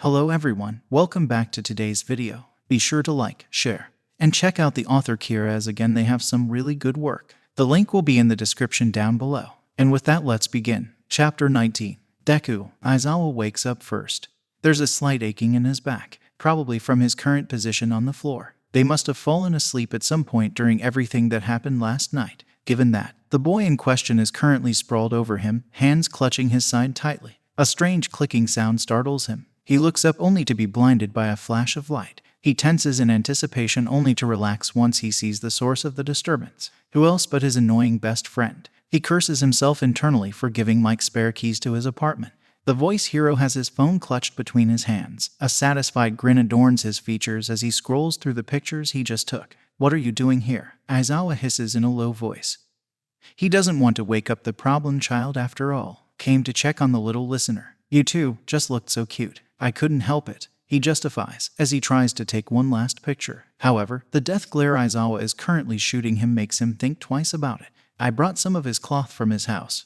Hello everyone, welcome back to today's video. Be sure to like, share, and check out the author Kira as again they have some really good work. The link will be in the description down below. And with that, let's begin. Chapter 19. Deku. Aizawa wakes up first. There's a slight aching in his back, probably from his current position on the floor. They must have fallen asleep at some point during everything that happened last night. Given that, the boy in question is currently sprawled over him, hands clutching his side tightly. A strange clicking sound startles him. He looks up only to be blinded by a flash of light. He tenses in anticipation only to relax once he sees the source of the disturbance. Who else but his annoying best friend? He curses himself internally for giving Mike spare keys to his apartment. The voice hero has his phone clutched between his hands. A satisfied grin adorns his features as he scrolls through the pictures he just took. "What are you doing here?" Aizawa hisses in a low voice. He doesn't want to wake up the problem child after all. Came to check on the little listener. "You two just looked so cute. I couldn't help it," he justifies, as he tries to take one last picture. However, the death glare Aizawa is currently shooting him makes him think twice about it. "I brought some of his cloth from his house.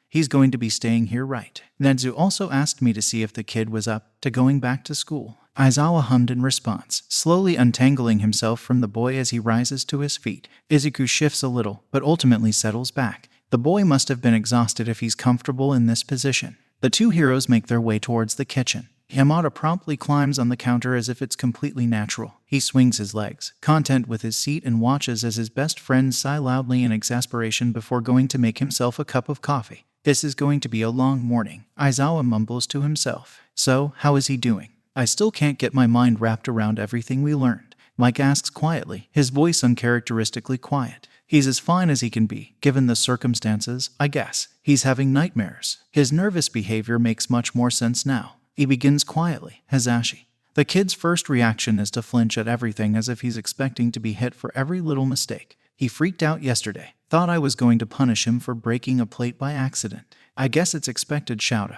He's going to be staying here, right? Nedzu also asked me to see if the kid was up to going back to school." Aizawa hummed in response, slowly untangling himself from the boy as he rises to his feet. Izuku shifts a little, but ultimately settles back. The boy must have been exhausted if he's comfortable in this position. The two heroes make their way towards the kitchen. Yamada promptly climbs on the counter as if it's completely natural. He swings his legs, content with his seat, and watches as his best friend sigh loudly in exasperation before going to make himself a cup of coffee. "This is going to be a long morning," Aizawa mumbles to himself. "So, how is he doing? I still can't get my mind wrapped around everything we learned." Mike asks quietly, his voice uncharacteristically quiet. "He's as fine as he can be, given the circumstances, I guess. He's having nightmares." His nervous behavior makes much more sense now. He begins quietly, "Hazashi." The kid's first reaction is to flinch at everything as if he's expecting to be hit for every little mistake. "He freaked out yesterday. Thought I was going to punish him for breaking a plate by accident. I guess it's expected, Shouta.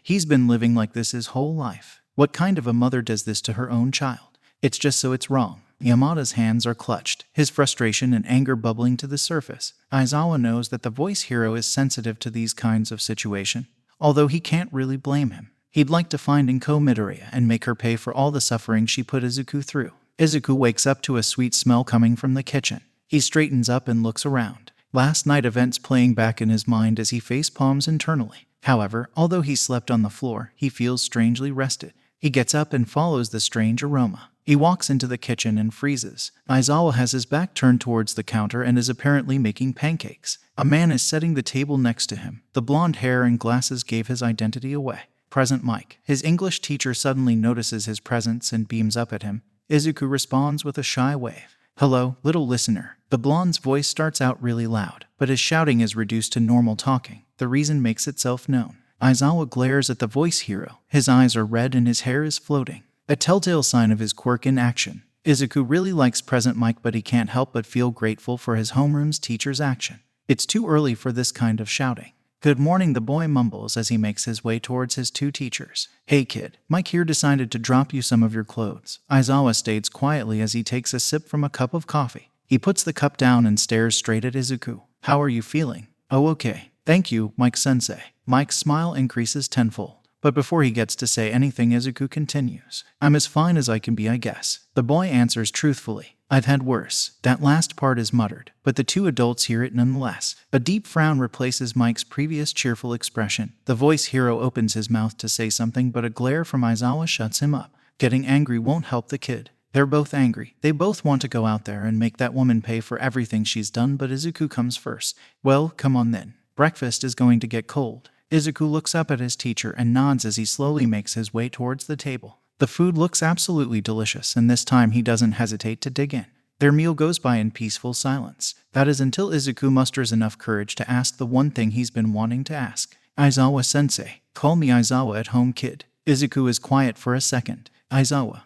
He's been living like this his whole life. What kind of a mother does this to her own child? It's just so it's wrong." Yamada's hands are clutched, his frustration and anger bubbling to the surface. Aizawa knows that the voice hero is sensitive to these kinds of situations, although he can't really blame him. He'd like to find Izuku Midoriya and make her pay for all the suffering she put Izuku through. Izuku wakes up to a sweet smell coming from the kitchen. He straightens up and looks around. Last night events playing back in his mind as he facepalms internally. However, although he slept on the floor, he feels strangely rested. He gets up and follows the strange aroma. He walks into the kitchen and freezes. Aizawa has his back turned towards the counter and is apparently making pancakes. A man is setting the table next to him. The blonde hair and glasses gave his identity away. "Present, Mike." His English teacher suddenly notices his presence and beams up at him. Izuku responds with a shy wave. "Hello, little listener." The blonde's voice starts out really loud, but his shouting is reduced to normal talking. The reason makes itself known. Aizawa glares at the voice hero. His eyes are red and his hair is floating, a telltale sign of his quirk in action. Izuku really likes Present Mike, but he can't help but feel grateful for his homeroom's teacher's action. It's too early for this kind of shouting. "Good morning," the boy mumbles as he makes his way towards his two teachers. "Hey kid, Mike here decided to drop you some of your clothes." Aizawa states quietly as he takes a sip from a cup of coffee. He puts the cup down and stares straight at Izuku. "How are you feeling?" "Oh, okay. Thank you, Mike-sensei." Mike's smile increases tenfold. But before he gets to say anything, Izuku continues. "I'm as fine as I can be, I guess." The boy answers truthfully. "I've had worse." That last part is muttered, but the two adults hear it nonetheless. A deep frown replaces Mike's previous cheerful expression. The voice hero opens his mouth to say something, but a glare from Aizawa shuts him up. Getting angry won't help the kid. They're both angry. They both want to go out there and make that woman pay for everything she's done, but Izuku comes first. "Well, come on then. Breakfast is going to get cold." Izuku looks up at his teacher and nods as he slowly makes his way towards the table. The food looks absolutely delicious, and this time he doesn't hesitate to dig in. Their meal goes by in peaceful silence. That is until Izuku musters enough courage to ask the one thing he's been wanting to ask. "Aizawa-sensei, call me Aizawa at home, kid." Izuku is quiet for a second. "Aizawa,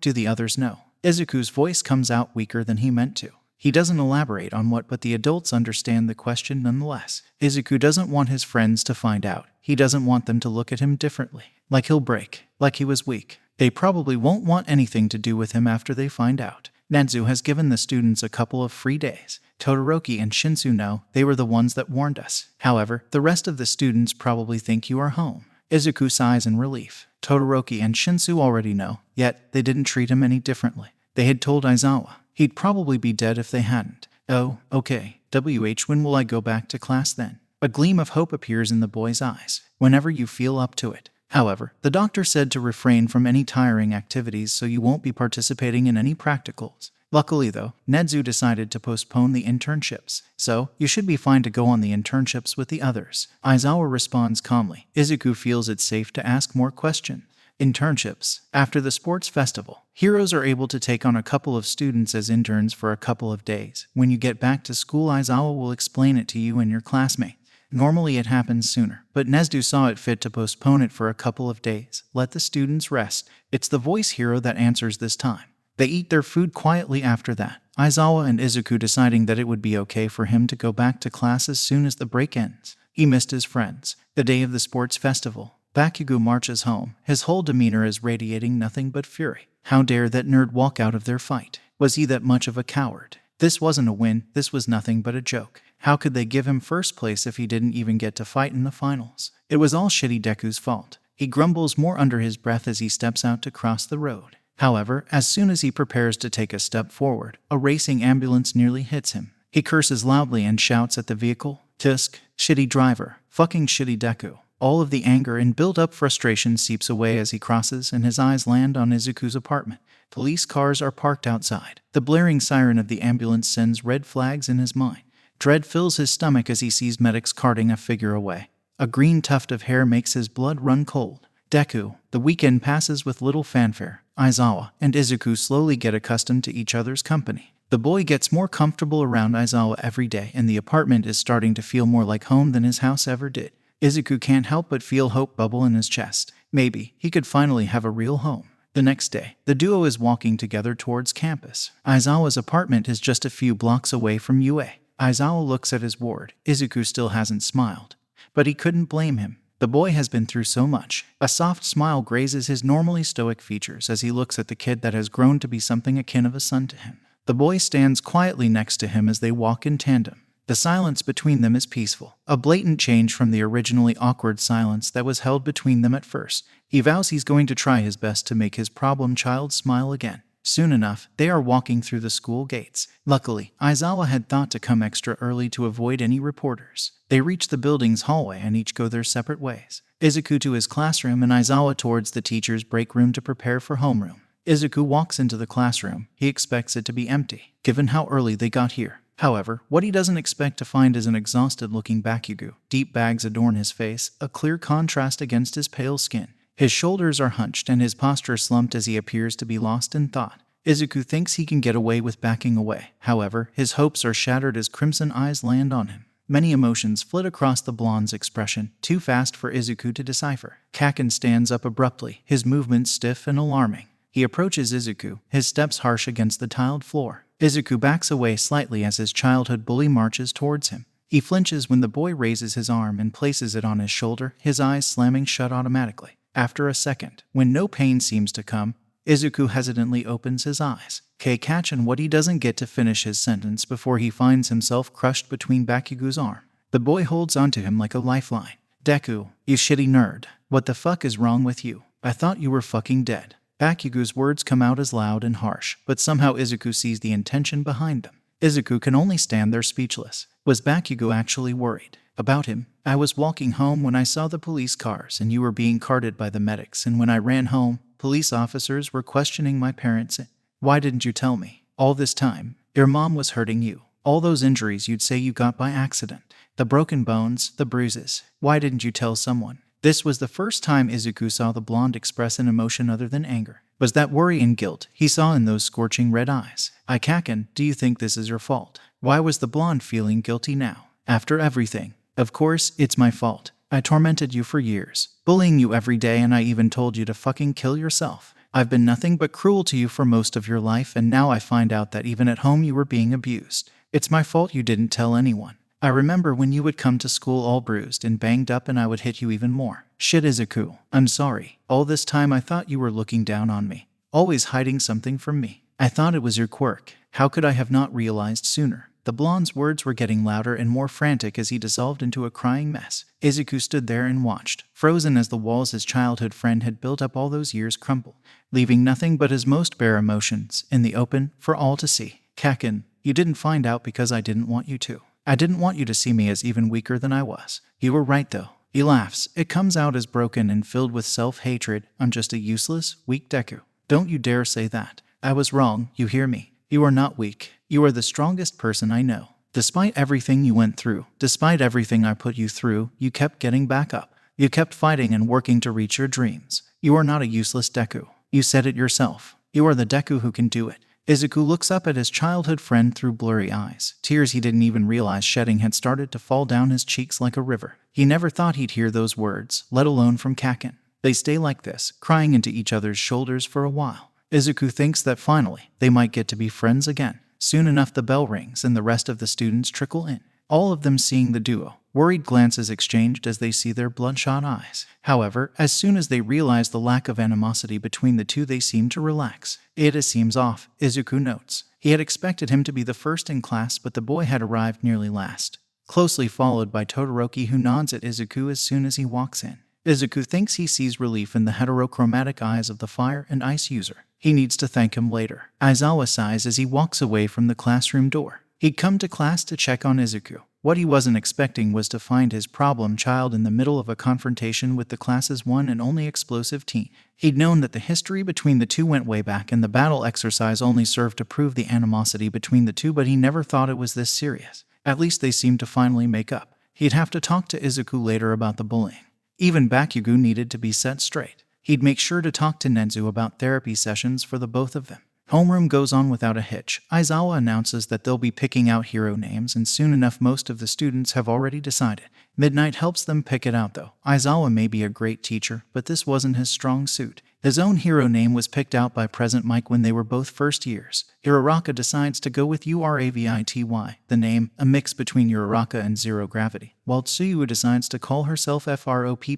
do the others know?" Izuku's voice comes out weaker than he meant to. He doesn't elaborate on what, but the adults understand the question nonetheless. Izuku doesn't want his friends to find out. He doesn't want them to look at him differently, like he'll break, like he was weak. They probably won't want anything to do with him after they find out. Nedzu has given the students a couple of free days. Todoroki and Shinsu know. They were the ones that warned us. However, the rest of the students probably think you are home. Izuku sighs in relief. Todoroki and Shinsu already know, yet they didn't treat him any differently. They had told Aizawa he'd probably be dead if they hadn't. Oh, okay. When will I go back to class then? A gleam of hope appears in the boy's eyes. Whenever you feel up to it. However, the doctor said to refrain from any tiring activities so you won't be participating in any practicals. Luckily though, Nedzu decided to postpone the internships, so you should be fine to go on the internships with the others. Aizawa responds calmly. Izuku feels it's safe to ask more questions. Internships. After the sports festival, heroes are able to take on a couple of students as interns for a couple of days. When you get back to school, Aizawa will explain it to you and your classmates. Normally it happens sooner, but Nedzu saw it fit to postpone it for a couple of days. Let the students rest. It's the voice hero that answers this time. They eat their food quietly after that, Aizawa and Izuku deciding that it would be okay for him to go back to class as soon as the break ends. He missed his friends. The day of the sports festival, Bakugo marches home. His whole demeanor is radiating nothing but fury. How dare that nerd walk out of their fight? Was he that much of a coward? This wasn't a win, this was nothing but a joke. How could they give him first place if he didn't even get to fight in the finals? It was all shitty Deku's fault. He grumbles more under his breath as he steps out to cross the road. However, as soon as he prepares to take a step forward, a racing ambulance nearly hits him. He curses loudly and shouts at the vehicle, "Tusk, shitty driver, fucking shitty Deku." All of the anger and built-up frustration seeps away as he crosses and his eyes land on Izuku's apartment. Police cars are parked outside. The blaring siren of the ambulance sends red flags in his mind. Dread fills his stomach as he sees medics carting a figure away. A green tuft of hair makes his blood run cold. Deku. The weekend passes with little fanfare. Aizawa and Izuku slowly get accustomed to each other's company. The boy gets more comfortable around Aizawa every day, and the apartment is starting to feel more like home than his house ever did. Izuku can't help but feel hope bubble in his chest. Maybe he could finally have a real home. The next day, the duo is walking together towards campus. Aizawa's apartment is just a few blocks away from UA. Aizawa looks at his ward. Izuku still hasn't smiled. But he couldn't blame him. The boy has been through so much. A soft smile grazes his normally stoic features as he looks at the kid that has grown to be something akin of a son to him. The boy stands quietly next to him as they walk in tandem. The silence between them is peaceful, a blatant change from the originally awkward silence that was held between them at first. He vows he's going to try his best to make his problem child smile again. Soon enough, they are walking through the school gates. Luckily, Aizawa had thought to come extra early to avoid any reporters. They reach the building's hallway and each go their separate ways. Izuku to his classroom and Aizawa towards the teacher's break room to prepare for homeroom. Izuku walks into the classroom. He expects it to be empty, given how early they got here. However, what he doesn't expect to find is an exhausted-looking Bakugo. Deep bags adorn his face, a clear contrast against his pale skin. His shoulders are hunched and his posture slumped as he appears to be lost in thought. Izuku thinks he can get away with backing away. However, his hopes are shattered as crimson eyes land on him. Many emotions flit across the blonde's expression, too fast for Izuku to decipher. Kaken stands up abruptly, his movements stiff and alarming. He approaches Izuku, his steps harsh against the tiled floor. Izuku backs away slightly as his childhood bully marches towards him. He flinches when the boy raises his arm and places it on his shoulder, his eyes slamming shut automatically. After a second, when no pain seems to come, Izuku hesitantly opens his eyes. Catching what he doesn't get to finish his sentence before he finds himself crushed between Bakugo's arm. The boy holds onto him like a lifeline. Deku, you shitty nerd. What the fuck is wrong with you? I thought you were fucking dead. Bakugo's words come out as loud and harsh, but somehow Izuku sees the intention behind them. Izuku can only stand there speechless. Was Bakugo actually worried about him? I was walking home when I saw the police cars and you were being carted by the medics, and when I ran home, police officers were questioning my parents. Why didn't you tell me? All this time, your mom was hurting you. All those injuries you'd say you got by accident. The broken bones, the bruises. Why didn't you tell someone? This was the first time Izuku saw the blonde express an emotion other than anger. Was that worry and guilt he saw in those scorching red eyes? Kaken, do you think this is your fault? Why was the blonde feeling guilty now? After everything? Of course, it's my fault. I tormented you for years, bullying you every day, and I even told you to fucking kill yourself. I've been nothing but cruel to you for most of your life, and now I find out that even at home you were being abused. It's my fault you didn't tell anyone. I remember when you would come to school all bruised and banged up and I would hit you even more. Shit, Izuku, I'm sorry. All this time I thought you were looking down on me, always hiding something from me. I thought it was your quirk. How could I have not realized sooner? The blonde's words were getting louder and more frantic as he dissolved into a crying mess. Izuku stood there and watched, frozen as the walls his childhood friend had built up all those years crumble, leaving nothing but his most bare emotions in the open for all to see. Kaken, you didn't find out because I didn't want you to. I didn't want you to see me as even weaker than I was. You were right though. He laughs. It comes out as broken and filled with self-hatred. I'm just a useless, weak deku. Don't you dare say that. I was wrong, you hear me? You are not weak. You are the strongest person I know. Despite everything you went through, despite everything I put you through, you kept getting back up. You kept fighting and working to reach your dreams. You are not a useless deku. You said it yourself. You are the deku who can do it. Izuku looks up at his childhood friend through blurry eyes. Tears he didn't even realize shedding had started to fall down his cheeks like a river. He never thought he'd hear those words, let alone from Kaken. They stay like this, crying into each other's shoulders for a while. Izuku thinks that finally, they might get to be friends again. Soon enough the bell rings and the rest of the students trickle in. All of them seeing the duo. Worried glances exchanged as they see their bloodshot eyes. However, as soon as they realize the lack of animosity between the two, they seem to relax. Ida seems off, Izuku notes. He had expected him to be the first in class, but the boy had arrived nearly last, closely followed by Todoroki, who nods at Izuku as soon as he walks in. Izuku thinks he sees relief in the heterochromatic eyes of the fire and ice user. He needs to thank him later. Aizawa sighs as he walks away from the classroom door. He'd come to class to check on Izuku. What he wasn't expecting was to find his problem child in the middle of a confrontation with the class's one and only explosive teen. He'd known that the history between the two went way back, and the battle exercise only served to prove the animosity between the two, but he never thought it was this serious. At least they seemed to finally make up. He'd have to talk to Izuku later about the bullying. Even Bakugo needed to be set straight. He'd make sure to talk to Nenzu about therapy sessions for the both of them. Homeroom goes on without a hitch. Aizawa announces that they'll be picking out hero names, and soon enough most of the students have already decided. Midnight helps them pick it out though. Aizawa may be a great teacher, but this wasn't his strong suit. His own hero name was picked out by Present Mike when they were both first years. Uraraka decides to go with Uravity, the name, a mix between Uraraka and Zero Gravity, while Tsuyu decides to call herself Froppy.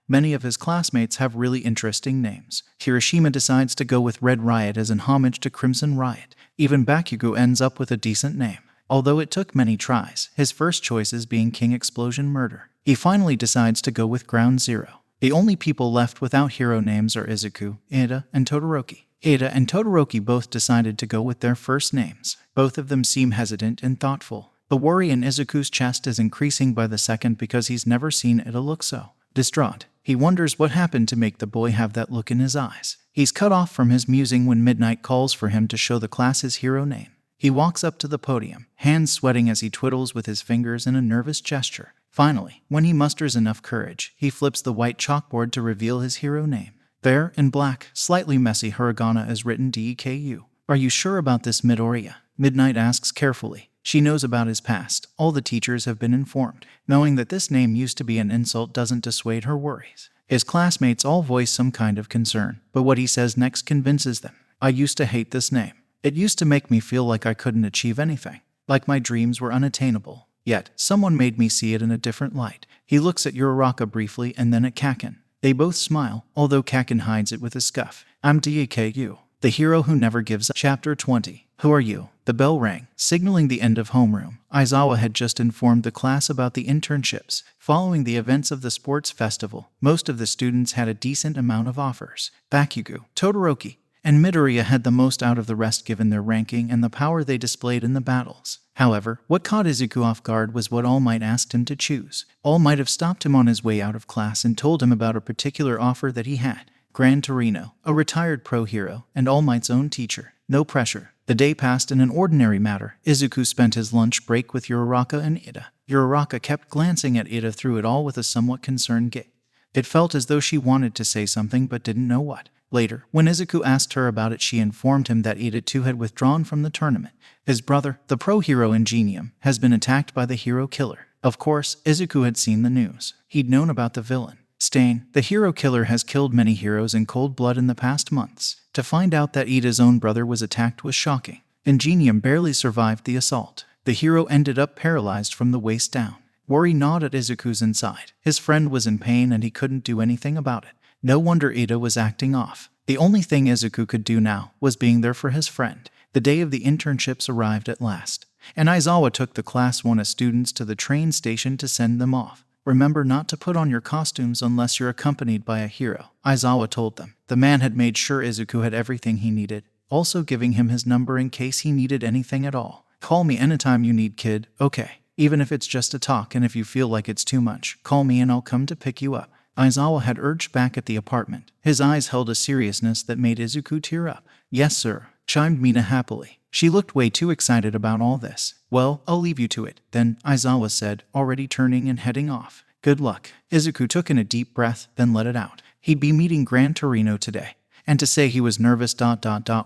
Many of his classmates have really interesting names. Hiroshima decides to go with Red Riot as an homage to Crimson Riot. Even Bakugo ends up with a decent name. Although it took many tries, his first choices being King Explosion Murder. He finally decides to go with Ground Zero. The only people left without hero names are Izuku, Ida, and Todoroki. Ida and Todoroki both decided to go with their first names. Both of them seem hesitant and thoughtful. The worry in Izuku's chest is increasing by the second because he's never seen Ida look so distraught. He wonders what happened to make the boy have that look in his eyes. He's cut off from his musing when Midnight calls for him to show the class his hero name. He walks up to the podium, hands sweating as he twiddles with his fingers in a nervous gesture. Finally, when he musters enough courage, he flips the white chalkboard to reveal his hero name. There, in black, slightly messy hiragana is written DEKU. Are you sure about this, Midoriya? Midnight asks carefully. She knows about his past. All the teachers have been informed. Knowing that this name used to be an insult doesn't dissuade her worries. His classmates all voice some kind of concern, but what he says next convinces them. I used to hate this name. It used to make me feel like I couldn't achieve anything, like my dreams were unattainable. Yet, someone made me see it in a different light. He looks at Uraraka briefly and then at Kaken. They both smile, although Kaken hides it with a scuff. I'm DEKU, the hero who never gives up. Chapter 20. Who are you? The bell rang, signaling the end of homeroom. Aizawa had just informed the class about the internships. Following the events of the sports festival, most of the students had a decent amount of offers. Bakugo, Todoroki, and Midoriya had the most out of the rest given their ranking and the power they displayed in the battles. However, what caught Izuku off guard was what All Might asked him to choose. All Might have stopped him on his way out of class and told him about a particular offer that he had. Gran Torino, a retired pro hero, and All Might's own teacher. No pressure. The day passed in an ordinary matter. Izuku spent his lunch break with Uraraka and Ida. Uraraka kept glancing at Ida through it all with a somewhat concerned gaze. It felt as though she wanted to say something but didn't know what. Later, when Izuku asked her about it, she informed him that Ida too had withdrawn from the tournament. His brother, the pro hero Ingenium, has been attacked by the hero killer. Of course, Izuku had seen the news. He'd known about the villain. Stain, the hero killer, has killed many heroes in cold blood in the past months. To find out that Ida's own brother was attacked was shocking. Ingenium barely survived the assault. The hero ended up paralyzed from the waist down. Worry gnawed at Izuku's inside. His friend was in pain and he couldn't do anything about it. No wonder Ida was acting off. The only thing Izuku could do now was being there for his friend. The day of the internships arrived at last. and Aizawa took the Class 1 students to the train station to send them off. Remember not to put on your costumes unless you're accompanied by a hero, Aizawa told them. The man had made sure Izuku had everything he needed, also giving him his number in case he needed anything at all. Call me anytime you need, kid, okay? Even if it's just a talk, and if you feel like it's too much, call me and I'll come to pick you up. Aizawa had urged back at the apartment. His eyes held a seriousness that made Izuku tear up. Yes, sir, chimed Mina happily. She looked way too excited about all this. Well, I'll leave you to it, then, Aizawa said, already turning and heading off. Good luck. Izuku took in a deep breath, then let it out. He'd be meeting Gran Torino today. And to say he was nervous ...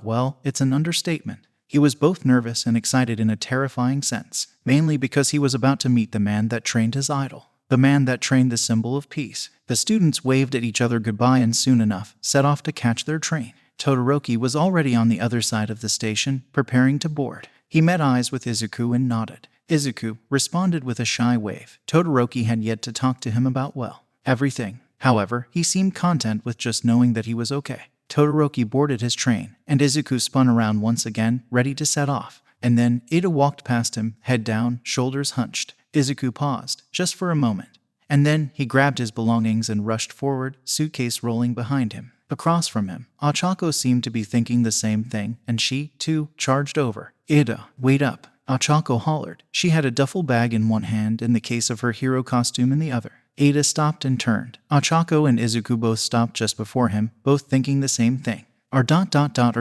well, it's an understatement. He was both nervous and excited in a terrifying sense, mainly because he was about to meet the man that trained his idol. The man that trained the symbol of peace. The students waved at each other goodbye and soon enough set off to catch their train. Todoroki was already on the other side of the station, preparing to board. He met eyes with Izuku and nodded. Izuku responded with a shy wave. Todoroki had yet to talk to him about, well, everything. However, he seemed content with just knowing that he was okay. Todoroki boarded his train, and Izuku spun around once again, ready to set off. And then Ida walked past him, head down, shoulders hunched. Izuku paused, just for a moment. And then he grabbed his belongings and rushed forward, suitcase rolling behind him. Across from him, Ochako seemed to be thinking the same thing, and she, too, charged over. Ida, wait up, Ochako hollered. She had a duffel bag in one hand and the case of her hero costume in the other. Ada stopped and turned. Ochako and Izuku both stopped just before him, both thinking the same thing. Are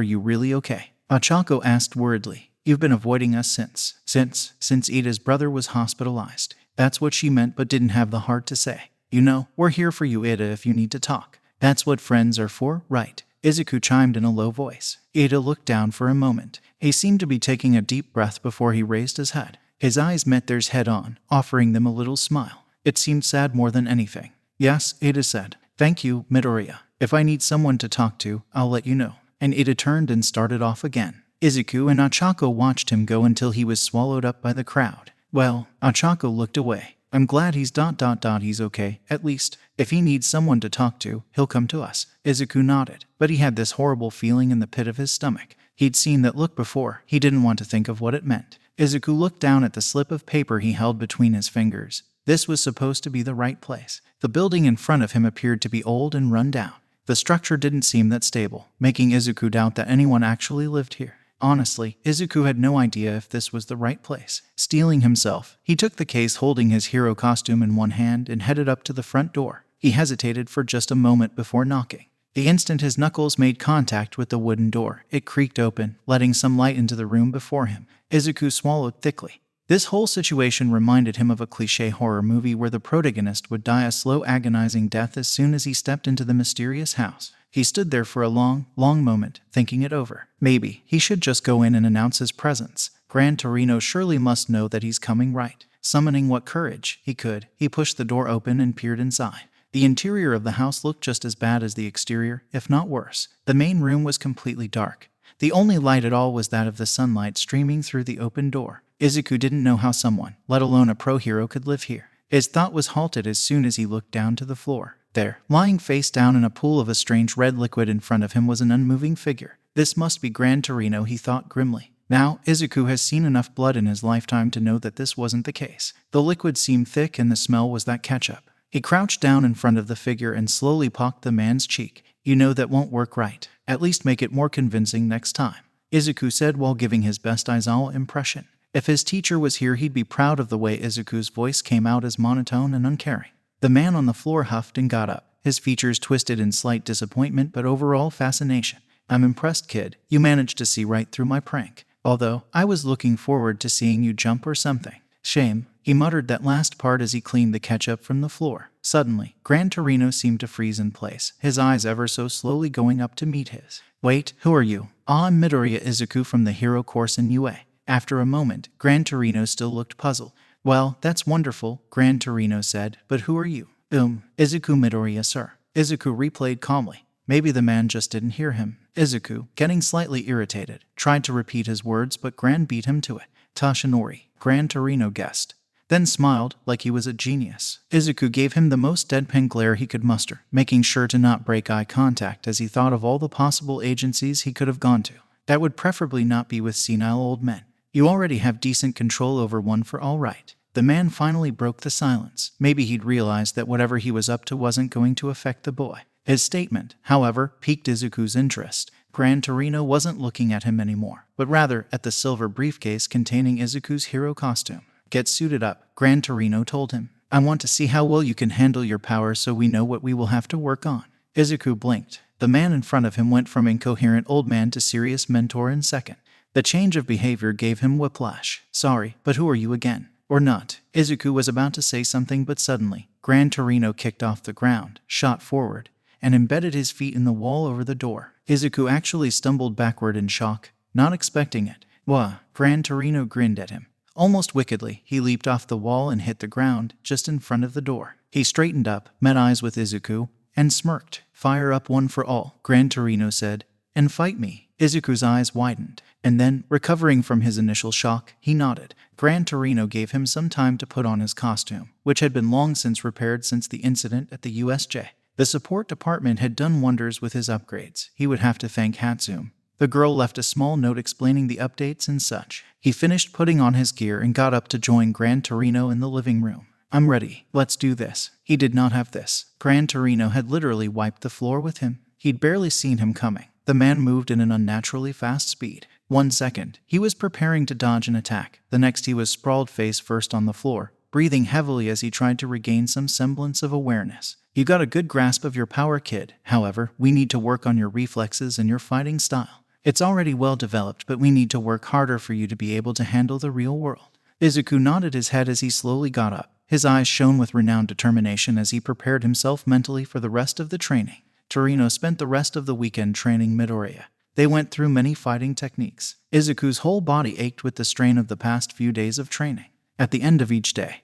you really okay? Ochako asked worriedly. You've been avoiding us since Ida's brother was hospitalized. That's what she meant but didn't have the heart to say. You know, we're here for you, Ida, if you need to talk. That's what friends are for, right? Izuku chimed in a low voice. Ida looked down for a moment. He seemed to be taking a deep breath before he raised his head. His eyes met theirs head on, offering them a little smile. It seemed sad more than anything. Yes, Ida said. Thank you, Midoriya. If I need someone to talk to, I'll let you know. And Ida turned and started off again. Izuku and Ochako watched him go until he was swallowed up by the crowd. Well, Ochako looked away. I'm glad he's ... he's okay, at least. If he needs someone to talk to, he'll come to us. Izuku nodded, but he had this horrible feeling in the pit of his stomach. He'd seen that look before. He didn't want to think of what it meant. Izuku looked down at the slip of paper he held between his fingers. This was supposed to be the right place. The building in front of him appeared to be old and run down. The structure didn't seem that stable, making Izuku doubt that anyone actually lived here. Honestly, Izuku had no idea if this was the right place. Steeling himself, he took the case holding his hero costume in one hand and headed up to the front door. He hesitated for just a moment before knocking. The instant his knuckles made contact with the wooden door, it creaked open, letting some light into the room before him. Izuku swallowed thickly. This whole situation reminded him of a cliché horror movie where the protagonist would die a slow, agonizing death as soon as he stepped into the mysterious house. He stood there for a long moment, thinking it over. Maybe he should just go in and announce his presence. Gran Torino surely must know that he's coming, right? Summoning what courage he could, he pushed the door open and peered inside. The interior of the house looked just as bad as the exterior, if not worse. The main room was completely dark. The only light at all was that of the sunlight streaming through the open door. Izuku didn't know how someone, let alone a pro hero, could live here. His thought was halted as soon as he looked down to the floor. There, lying face down in a pool of a strange red liquid in front of him, was an unmoving figure. This must be Gran Torino, he thought grimly. Now, Izuku has seen enough blood in his lifetime to know that this wasn't the case. The liquid seemed thick and the smell was that ketchup. He crouched down in front of the figure and slowly pocked the man's cheek. You know that won't work, right? At least make it more convincing next time, Izuku said while giving his best Aizawa impression. If his teacher was here, he'd be proud of the way Izuku's voice came out as monotone and uncaring. The man on the floor huffed and got up, his features twisted in slight disappointment but overall fascination. I'm impressed, kid. You managed to see right through my prank. Although, I was looking forward to seeing you jump or something. Shame. He muttered that last part as he cleaned the ketchup from the floor. Suddenly, Gran Torino seemed to freeze in place, his eyes ever so slowly going up to meet his. Wait, who are you? I'm Midoriya, Izuku from the hero course in UA. After a moment, Gran Torino still looked puzzled. Well, that's wonderful, Gran Torino said, but who are you? Izuku Midoriya, sir. Izuku replayed calmly. Maybe the man just didn't hear him. Izuku, getting slightly irritated, tried to repeat his words but Gran beat him to it. Tashinori, Gran Torino guessed. Then smiled like he was a genius. Izuku gave him the most deadpan glare he could muster, making sure to not break eye contact as he thought of all the possible agencies he could have gone to. That would preferably not be with senile old men. You already have decent control over one for all right. The man finally broke the silence. Maybe he'd realized that whatever he was up to wasn't going to affect the boy. His statement, however, piqued Izuku's interest. Gran Torino wasn't looking at him anymore, but rather at the silver briefcase containing Izuku's hero costume. Get suited up, Gran Torino told him. I want to see how well you can handle your power so we know what we will have to work on. Izuku blinked. The man in front of him went from incoherent old man to serious mentor in second. The change of behavior gave him whiplash. Sorry, but who are you again? Or not? Izuku was about to say something, but suddenly, Gran Torino kicked off the ground, shot forward, and embedded his feet in the wall over the door. Izuku actually stumbled backward in shock, not expecting it. Wah! Gran Torino grinned at him. Almost wickedly, he leaped off the wall and hit the ground just in front of the door. He straightened up, met eyes with Izuku, and smirked. Fire up one for all, Gran Torino said, and fight me. Izuku's eyes widened, and then, recovering from his initial shock, he nodded. Gran Torino gave him some time to put on his costume, which had been long since repaired since the incident at the USJ. The support department had done wonders with his upgrades. He would have to thank Hatsune. The girl left a small note explaining the updates and such. He finished putting on his gear and got up to join Gran Torino in the living room. I'm ready. Let's do this. He did not have this. Gran Torino had literally wiped the floor with him. He'd barely seen him coming. The man moved in an unnaturally fast speed. 1 second, he was preparing to dodge an attack. The next, he was sprawled face first on the floor, breathing heavily as he tried to regain some semblance of awareness. You got a good grasp of your power, kid. However, we need to work on your reflexes and your fighting style. It's already well developed, but we need to work harder for you to be able to handle the real world. Izuku nodded his head as he slowly got up. His eyes shone with renowned determination as he prepared himself mentally for the rest of the training. Torino spent the rest of the weekend training Midoriya. They went through many fighting techniques. Izuku's whole body ached with the strain of the past few days of training. At the end of each day,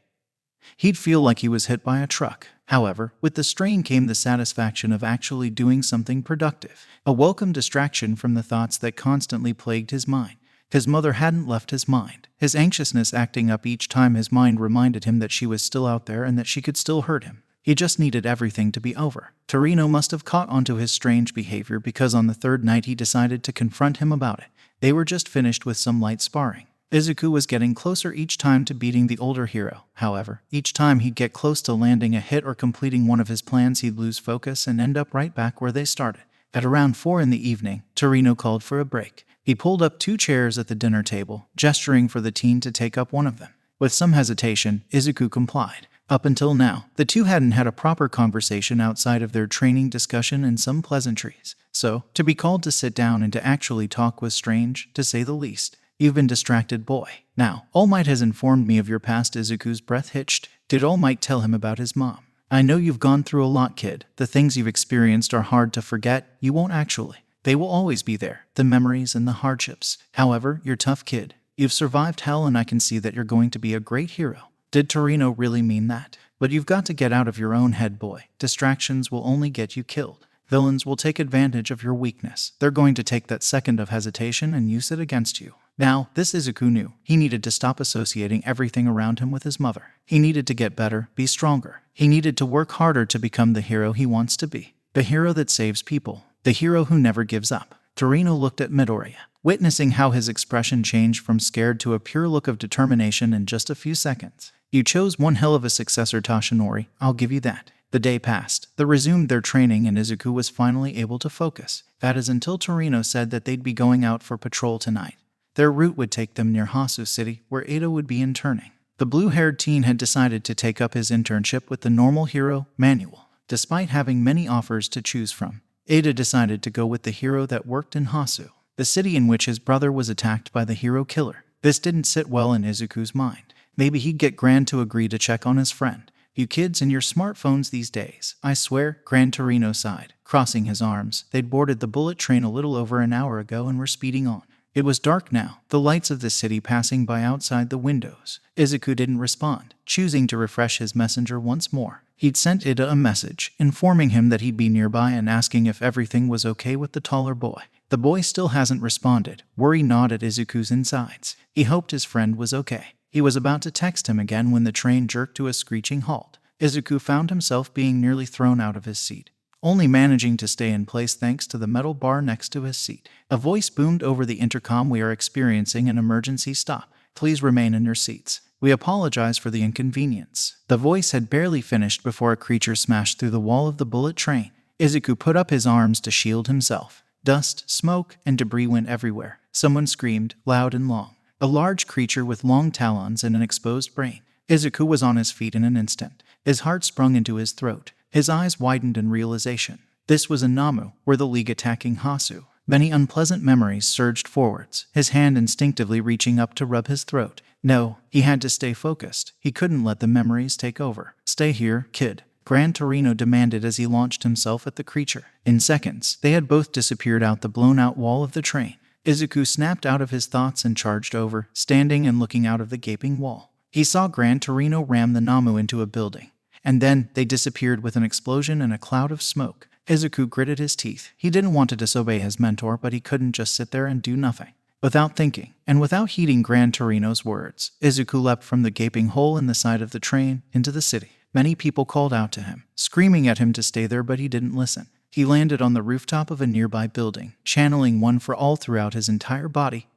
he'd feel like he was hit by a truck. However, with the strain came the satisfaction of actually doing something productive. A welcome distraction from the thoughts that constantly plagued his mind. His mother hadn't left his mind, his anxiousness acting up each time his mind reminded him that she was still out there and that she could still hurt him. He just needed everything to be over. Torino must have caught onto his strange behavior because on the third night he decided to confront him about it. They were just finished with some light sparring. Izuku was getting closer each time to beating the older hero. However, each time he'd get close to landing a hit or completing one of his plans, he'd lose focus and end up right back where they started. At around 4 in the evening, Torino called for a break. He pulled up 2 chairs at the dinner table, gesturing for the teen to take up one of them. With some hesitation, Izuku complied. Up until now, the two hadn't had a proper conversation outside of their training discussion and some pleasantries. So, to be called to sit down and to actually talk was strange, to say the least. You've been distracted, boy. Now, All Might has informed me of your past. Izuku's breath hitched. Did All Might tell him about his mom? I know you've gone through a lot, kid. The things you've experienced are hard to forget. You won't actually. They will always be there, the memories and the hardships. However, you're tough, kid. You've survived hell and I can see that you're going to be a great hero. Did Torino really mean that? But you've got to get out of your own head, boy. Distractions will only get you killed. Villains will take advantage of your weakness. They're going to take that second of hesitation and use it against you. Now, this Izuku knew. He needed to stop associating everything around him with his mother. He needed to get better, be stronger. He needed to work harder to become the hero he wants to be. The hero that saves people. The hero who never gives up. Torino looked at Midoriya, witnessing how his expression changed from scared to a pure look of determination in just a few seconds. You chose one hell of a successor, Tashinori. I'll give you that. The day passed. They resumed their training and Izuku was finally able to focus. That is until Torino said that they'd be going out for patrol tonight. Their route would take them near Hasu City, where Ada would be interning. The blue-haired teen had decided to take up his internship with the normal hero, Manuel. Despite having many offers to choose from, Ada decided to go with the hero that worked in Hasu, the city in which his brother was attacked by the hero killer. This didn't sit well in Izuku's mind. Maybe he'd get Gran to agree to check on his friend. You kids and your smartphones these days. I swear, Gran Torino sighed, crossing his arms. They'd boarded the bullet train a little over an hour ago and were speeding on. It was dark now, the lights of the city passing by outside the windows. Izuku didn't respond, choosing to refresh his messenger once more. He'd sent Ida a message, informing him that he'd be nearby and asking if everything was okay with the taller boy. The boy still hasn't responded. Worry gnawed at Izuku's insides. He hoped his friend was okay. He was about to text him again when the train jerked to a screeching halt. Izuku found himself being nearly thrown out of his seat. only managing to stay in place thanks to the metal bar next to his seat. A voice boomed over the intercom. "We are experiencing an emergency stop. Please remain in your seats. We apologize for the inconvenience." The voice had barely finished before a creature smashed through the wall of the bullet train. Izuku put up his arms to shield himself. Dust, smoke, and debris went everywhere. Someone screamed, loud and long. A large creature with long talons and an exposed brain. Izuku was on his feet in an instant. His heart sprung into his throat. His eyes widened in realization. This was a Namu, were the League attacking Hasu. Many unpleasant memories surged forwards, his hand instinctively reaching up to rub his throat. No, he had to stay focused. He couldn't let the memories take over. "Stay here, kid," Gran Torino demanded as he launched himself at the creature. In seconds, they had both disappeared out the blown-out wall of the train. Izuku snapped out of his thoughts and charged over, standing and looking out of the gaping wall. He saw Gran Torino ram the Namu into a building. And then they disappeared with an explosion and a cloud of smoke. Izuku gritted his teeth. He didn't want to disobey his mentor, but he couldn't just sit there and do nothing. Without thinking, and without heeding Gran Torino's words, Izuku leapt from the gaping hole in the side of the train into the city. Many people called out to him, screaming at him to stay there, but he didn't listen. He landed on the rooftop of a nearby building, channeling one for all throughout his entire body.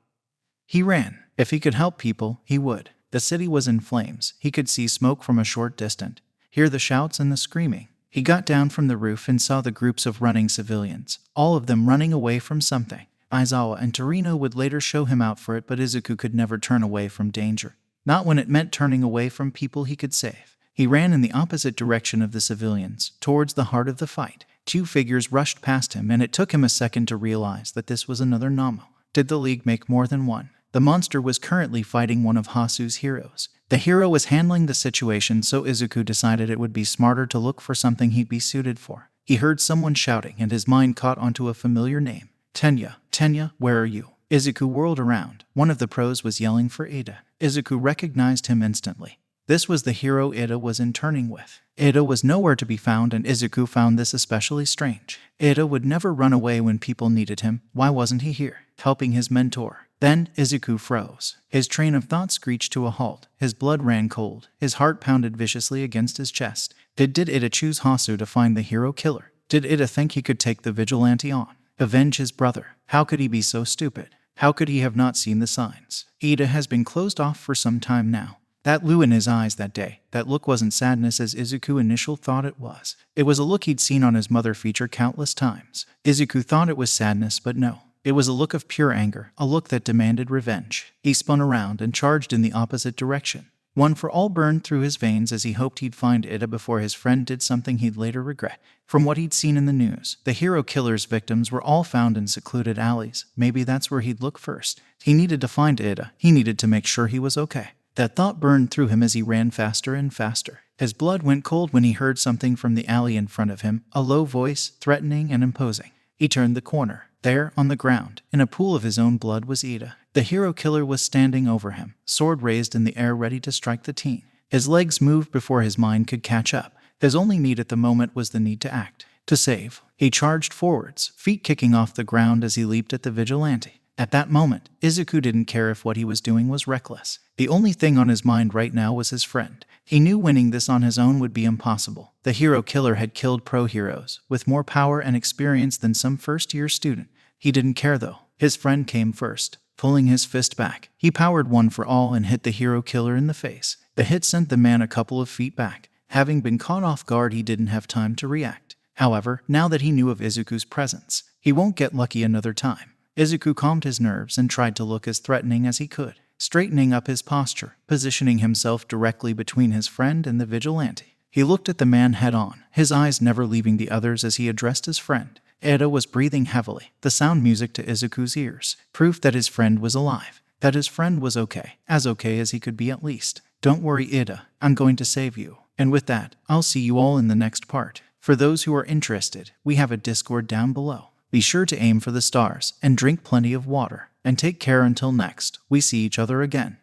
He ran. If he could help people, he would. The city was in flames. He could see smoke from a short distance. Hear the shouts and the screaming. He got down from the roof and saw the groups of running civilians, all of them running away from something. Aizawa and Torino would later show him out for it, but Izuku could never turn away from danger. Not when it meant turning away from people he could save. He ran in the opposite direction of the civilians, towards the heart of the fight. Two figures rushed past him, and it took him a second to realize that this was another Namu. Did the League make more than one? The monster was currently fighting one of Hasu's heroes. The hero was handling the situation, so Izuku decided it would be smarter to look for something he'd be suited for. He heard someone shouting, and his mind caught onto a familiar name. "Tenya, Tenya, where are you?" Izuku whirled around. One of the pros was yelling for Ida. Izuku recognized him instantly. This was the hero Ida was interning with. Ida was nowhere to be found, and Izuku found this especially strange. Ida would never run away when people needed him. Why wasn't he here, helping his mentor? Then Izuku froze. His train of thought screeched to a halt. His blood ran cold. His heart pounded viciously against his chest. Did Ida choose Hasu to find the hero killer? Did Ida think he could take the vigilante on? Avenge his brother? How could he be so stupid? How could he have not seen the signs? Ida has been closed off for some time now. That look in his eyes that day, that look wasn't sadness as Izuku initially thought it was. It was a look he'd seen on his mother feature countless times. Izuku thought it was sadness, but no. It was a look of pure anger, a look that demanded revenge. He spun around and charged in the opposite direction. One for all burned through his veins as he hoped he'd find Ida before his friend did something he'd later regret. From what he'd seen in the news, the hero killer's victims were all found in secluded alleys. Maybe that's where he'd look first. He needed to find Ida. He needed to make sure he was okay. That thought burned through him as he ran faster and faster. His blood went cold when he heard something from the alley in front of him, a low voice, threatening and imposing. He turned the corner. There, on the ground, in a pool of his own blood was Ida. The hero killer was standing over him, sword raised in the air ready to strike the teen. His legs moved before his mind could catch up. His only need at the moment was the need to act, to save. He charged forwards, feet kicking off the ground as he leaped at the vigilante. At that moment, Izuku didn't care if what he was doing was reckless. The only thing on his mind right now was his friend. He knew winning this on his own would be impossible. The hero killer had killed pro heroes, with more power and experience than some first-year student. He didn't care though. His friend came first. Pulling his fist back, he powered one for all and hit the hero killer in the face. The hit sent the man a couple of feet back. Having been caught off guard, he didn't have time to react. However, now that he knew of Izuku's presence, he won't get lucky another time. Izuku calmed his nerves and tried to look as threatening as he could, straightening up his posture, positioning himself directly between his friend and the vigilante. He looked at the man head-on, his eyes never leaving the others as he addressed his friend. Ida was breathing heavily, the sound music to Izuku's ears, proof that his friend was alive, that his friend was okay as he could be at least. "Don't worry, Ida, I'm going to save you. And with that, I'll see you all in the next part. For those who are interested, we have a Discord down below. Be sure to aim for the stars and drink plenty of water. And take care until next we see each other again."